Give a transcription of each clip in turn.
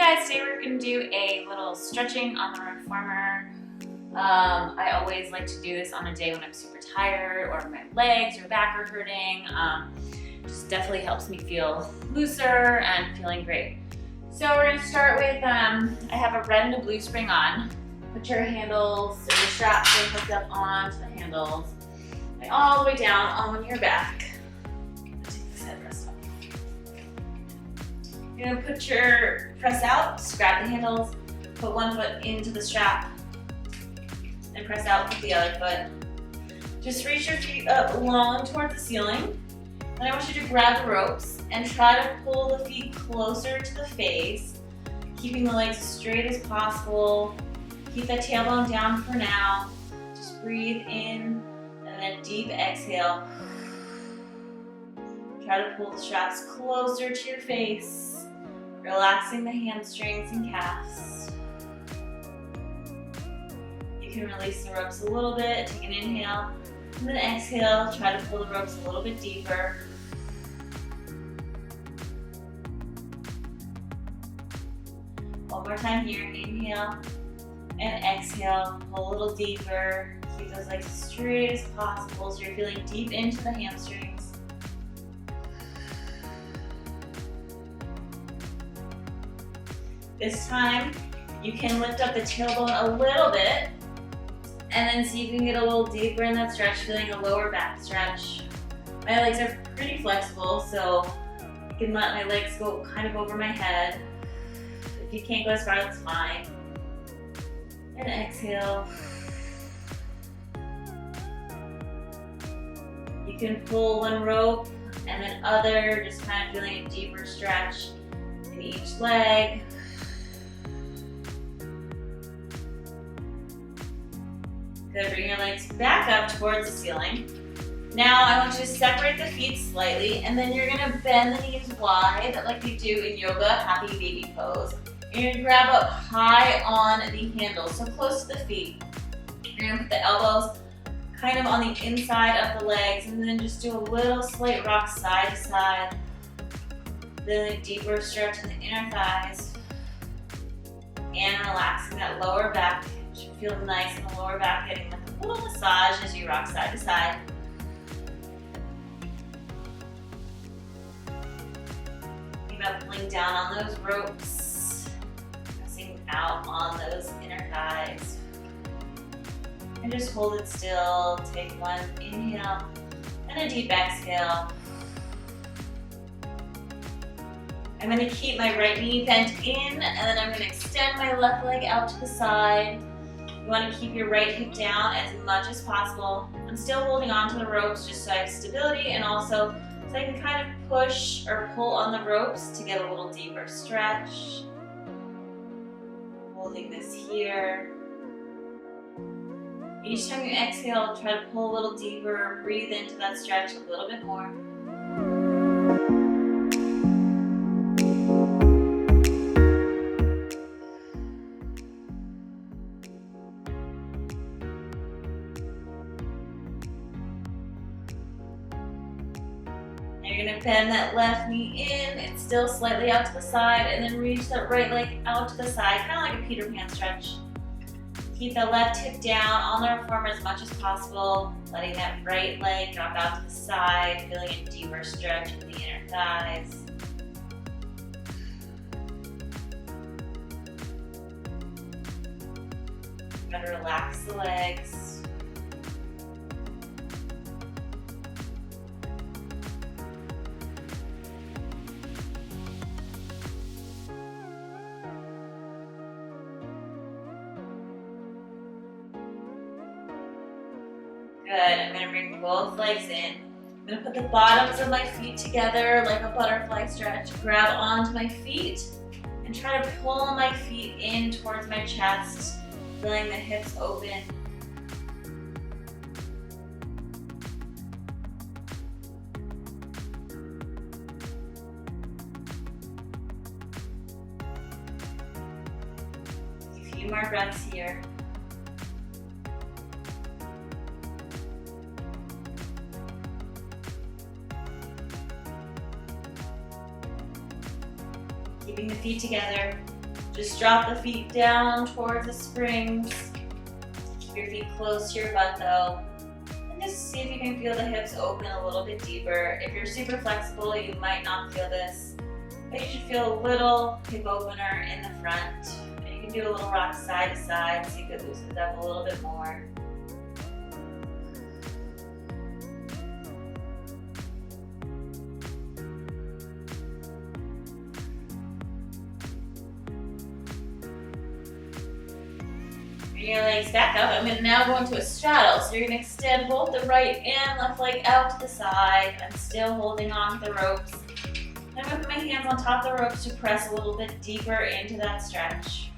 guys, today we're going to do a little stretching on the reformer. I always like to do this on a day when I'm super tired or my legs or back are hurting. Just definitely helps me feel looser and feeling great. So we're going to start with, I have a red and a blue spring on. Put your handles or your straps are hooked up onto the handles and all the way down on your back. Take this headrest off. You're going to put your press out, just grab the handles, put one foot into the strap, and press out with the other foot. Just reach your feet up long towards the ceiling. Then I want you to grab the ropes and try to pull the feet closer to the face, keeping the legs as straight as possible. Keep that tailbone down for now. Just breathe in and then a deep exhale. Try to pull the straps closer to your face, relaxing the hamstrings and calves. You can release the ropes a little bit, take an inhale, and then exhale, try to pull the ropes a little bit deeper. One more time here, inhale and exhale, pull a little deeper. Keep those legs as straight as possible so you're feeling deep into the hamstrings. This time, you can lift up the tailbone a little bit and then see if you can get a little deeper in that stretch, feeling a lower back stretch. My legs are pretty flexible, so I can let my legs go kind of over my head. If you can't go as far, that's fine. And exhale. You can pull one rope and then other, just kind of feeling a deeper stretch in each leg. Good, bring your legs back up towards the ceiling. Now I want you to separate the feet slightly and then you're gonna bend the knees wide like we do in yoga, happy baby pose. You're gonna grab up high on the handles, so close to the feet. You're gonna put the elbows kind of on the inside of the legs and then just do a little slight rock side to side. Then a deeper stretch in the inner thighs. And relaxing that lower back. It should feel nice in the lower back, getting like a little massage as you rock side to side. Think about pulling down on those ropes. Out on those inner thighs. And just hold it still. Take one inhale and a deep exhale. I'm going to keep my right knee bent in and then I'm going to extend my left leg out to the side. You want to keep your right hip down as much as possible. I'm still holding on to the ropes just so I have stability and also so I can kind of push or pull on the ropes to get a little deeper stretch. Holding this here. Each time you exhale, try to pull a little deeper, breathe into that stretch a little bit more. Now you're going to bend that left knee in, it's still slightly out to the side, and then reach that right leg out to the side, kind of like a Peter Pan stretch. Keep the left hip down on the reformer as much as possible, letting that right leg drop out to the side, feeling a deeper stretch in the inner thighs. You're going to relax the legs. Good, I'm going to bring both legs in. I'm going to put the bottoms of my feet together like a butterfly stretch. Grab onto my feet and try to pull my feet in towards my chest, feeling the hips open. A few more breaths here. Keeping the feet together. Just drop the feet down towards the springs. Keep your feet close to your butt though. And just see if you can feel the hips open a little bit deeper. If you're super flexible, you might not feel this, but you should feel a little hip opener in the front. And you can do a little rock side to side, see if it loosens up a little bit more. Bring your legs back up. I'm going to now go into a straddle. So you're going to extend both the right and left leg out to the side. I'm still holding on to the ropes. I'm going to put my hands on top of the ropes to press a little bit deeper into that stretch.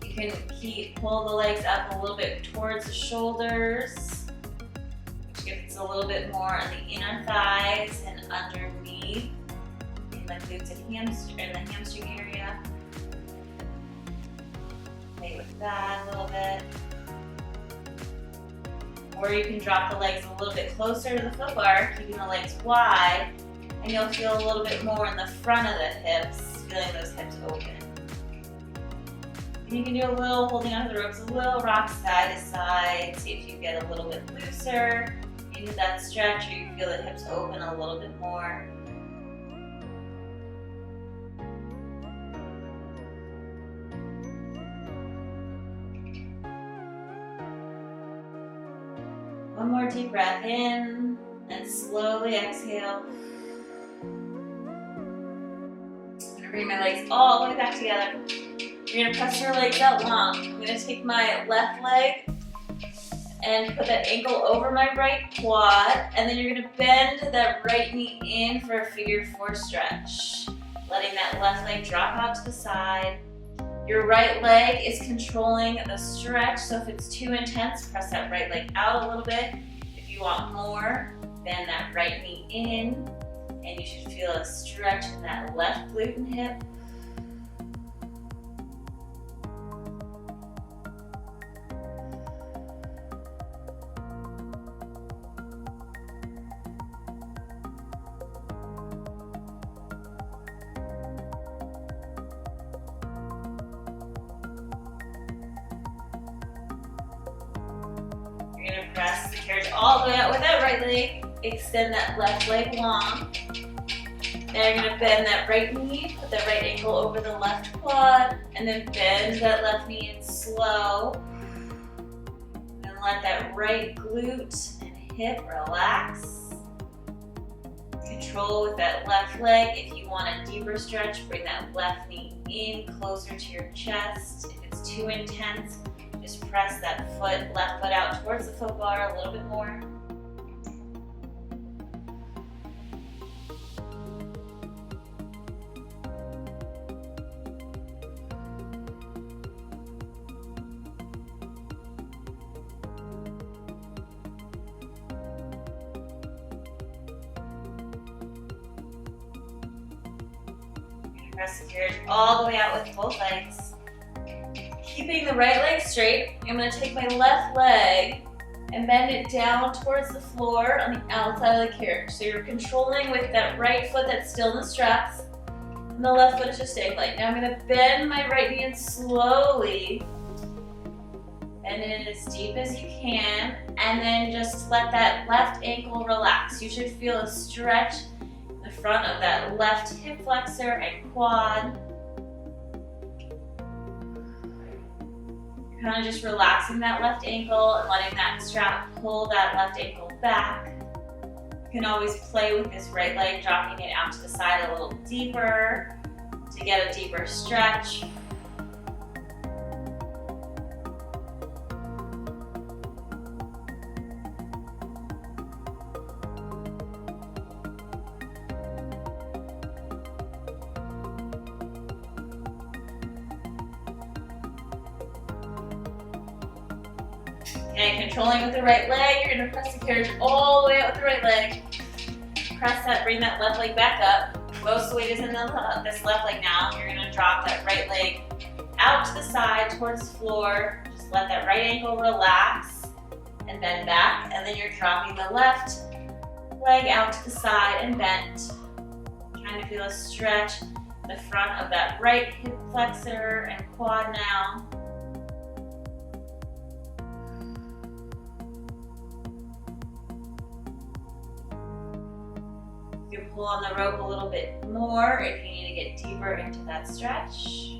You can pull the legs up a little bit towards the shoulders, which gets a little bit more on the inner thighs and underneath in the glutes and the hamstring area. Play with that a little bit. Or you can drop the legs a little bit closer to the foot bar, keeping the legs wide, and you'll feel a little bit more in the front of the hips, feeling those hips open. And you can do a little holding onto the ropes, a little rock side to side, see if you get a little bit looser into that stretch, or you feel the hips open a little bit more. One more deep breath in and slowly exhale. I'm going to bring my legs all the way back together. You're going to press your legs out long. I'm going to take my left leg and put that ankle over my right quad, and then you're going to bend that right knee in for a figure four stretch, letting that left leg drop out to the side. Your right leg is controlling the stretch, so if it's too intense, press that right leg out a little bit. If you want more, bend that right knee in, and you should feel a stretch in that left glute and hip. You're going to press the carriage all the way out with that right leg. Extend that left leg long. Now you're going to bend that right knee, put that right ankle over the left quad, and then bend that left knee in slow. And let that right glute and hip relax. Control with that left leg. If you want a deeper stretch, bring that left knee in closer to your chest. If it's too intense, just press that left foot out towards the foot bar a little bit more. Press the carriage all the way out with both legs. Keeping the right leg straight, I'm going to take my left leg and bend it down towards the floor on the outside of the carriage. So you're controlling with that right foot that's still in the straps, and the left foot is just dangling. Now I'm going to bend my right knee in slowly, bend it in as deep as you can, and then just let that left ankle relax. You should feel a stretch in the front of that left hip flexor and quad. Kind of just relaxing that left ankle and letting that strap pull that left ankle back. You can always play with this right leg, dropping it out to the side a little deeper to get a deeper stretch. And controlling with the right leg, you're going to press the carriage all the way out with the right leg. Press that, bring that left leg back up. Most weight is in this left leg now. You're going to drop that right leg out to the side towards the floor. Just let that right ankle relax and bend back. And then you're dropping the left leg out to the side and bent. Trying to feel a stretch the front of that right hip flexor and quad now. You can pull on the rope a little bit more if you need to get deeper into that stretch.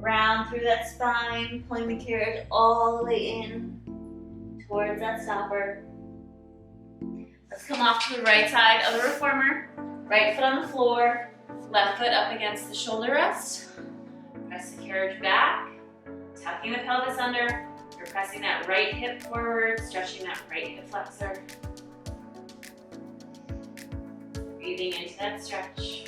Round through that spine, pulling the carriage all the way in towards that stopper. Let's come off to the right side of the reformer. Right foot on the floor, left foot up against the shoulder rest. Press the carriage back, tucking the pelvis under. You're pressing that right hip forward, stretching that right hip flexor. Breathing into that stretch.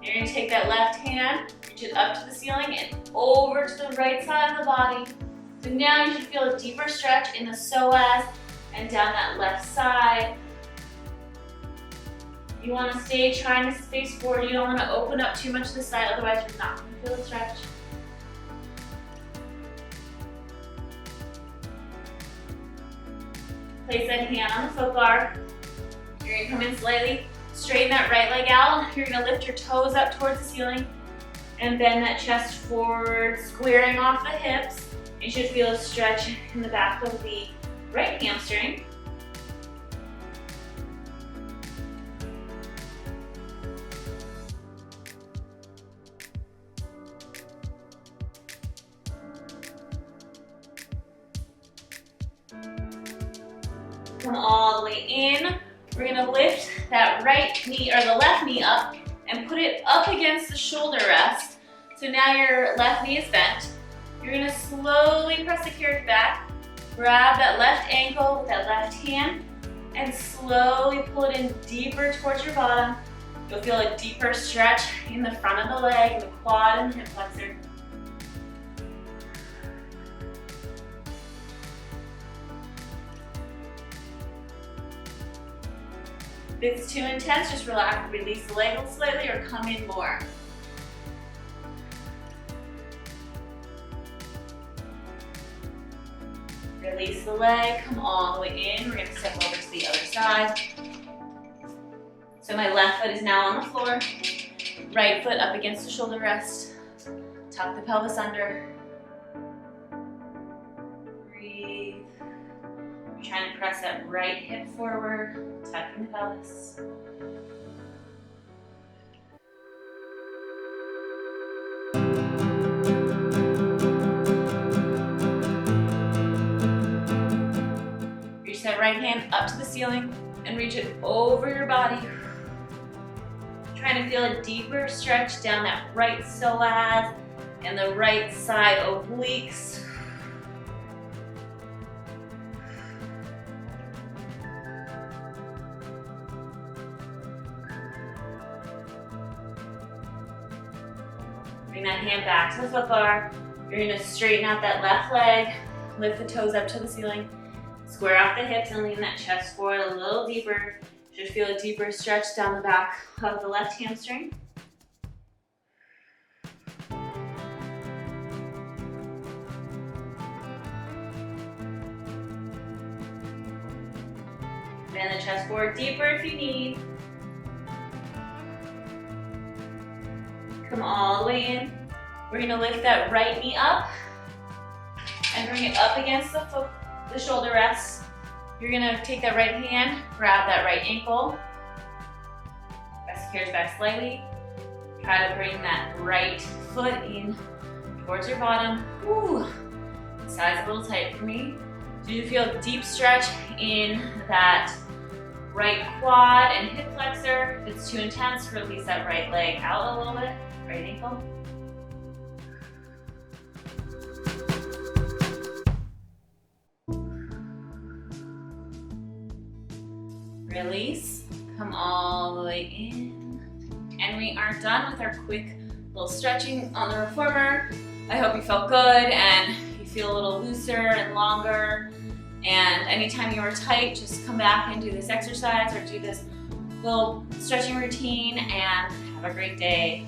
You're gonna take that left hand, reach it up to the ceiling and over to the right side of the body. So now you should feel a deeper stretch in the psoas and down that left side. You want to stay trying to face forward. You don't want to open up too much to the side, otherwise you're not going to feel the stretch. Place that hand on the foot bar. You're going to come in slightly, straighten that right leg out. You're going to lift your toes up towards the ceiling and bend that chest forward, squaring off the hips. You should feel a stretch in the back of the right hamstring. Come all the way in. We're gonna lift that right knee or the left knee up and put it up against the shoulder rest. So now your left knee is bent. You're gonna slowly press the carriage back, grab that left ankle with that left hand, and slowly pull it in deeper towards your bottom. You'll feel a deeper stretch in the front of the leg, in the quad and the hip flexor. If it's too intense, just relax, release the leg slightly or come in more. Release the leg, come all the way in. We're gonna step over to the other side. So my left foot is now on the floor. Right foot up against the shoulder rest. Tuck the pelvis under. Breathe. You're trying to press that right hip forward, tucking the pelvis. Reach that right hand up to the ceiling and reach it over your body. Trying to feel a deeper stretch down that right psoas and the right side obliques. Bring that hand back to the foot bar. You're gonna straighten out that left leg, lift the toes up to the ceiling, square off the hips and lean that chest forward a little deeper. Should feel a deeper stretch down the back of the left hamstring. Bend the chest forward deeper if you need. Come all the way in. We're gonna lift that right knee up and bring it up against the shoulder rest. You're gonna take that right hand, grab that right ankle, press the carriage back slightly. Try to bring that right foot in towards your bottom. Ooh, side's a little tight for me. So you feel a deep stretch in that right quad and hip flexor. If it's too intense, release that right leg out a little bit, right ankle. Release, come all the way in. And we are done with our quick little stretching on the reformer. I hope you felt good and you feel a little looser and longer. And anytime you are tight, just come back and do this exercise or do this little stretching routine and have a great day.